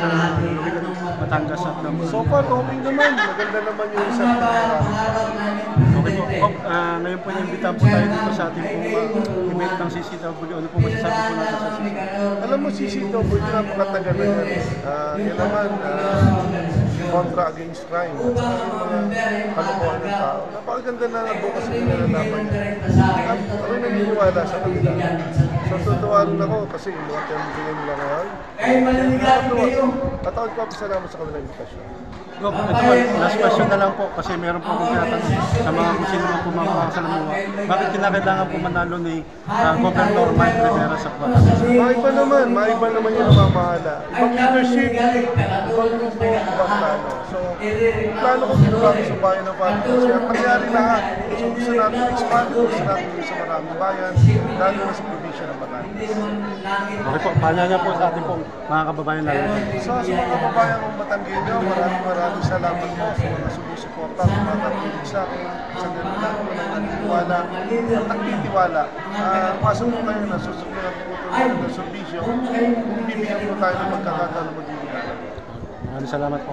sa Batangas at So far, okay naman. Maganda naman yung isa. Okay po. Ngayon po inimbitahan po tayo dito sa ating pong event ng CCW. Ano po masasabi po natin sa CCW? Alam mo, CCW, napakatagal na yan. Yan naman, kontra against crime. At saka yung mga kalukuhan ng tao. Napakaganda na advocacy nila na laban yan. At ako naniniwala sa kanila. So, tutuwa rin ako kasi yung mga tinibigyan nila ngayon. At ako nagpapasalamat sa kanilang invitasyon. Ito po, last question na lang po kasi meron po akong tinatanong sa mga kung sino po mga makakasalamuha. Bakit kinakailangan po manalo ni Governor Mike Rivera sa Batangas? Maiba naman yung namamahala. Ibang leadership, ibang grupo, ibang plano. So, yung plano ko ginawa ko sa bayan ng Batangas. At nangyari lahat. So, gusto natin expand, gusto natin sa maraming bayan, lalo na sa probinsya ng Batangas. Okay po, paalala po sa ating pong mga kababayan lalo. So, sa mga kababayan ng Batanggenyo, maraming salamat po sa mga sumusuporta, mga nagtitig sa akin, sa ganun lang po na nagtitiwala at nagtitiwala. Pasok po kayo na susukulan po ito ng servisyo kung bibigyan po tayo ng magkakataon na magbibigyan. Maraming salamat po.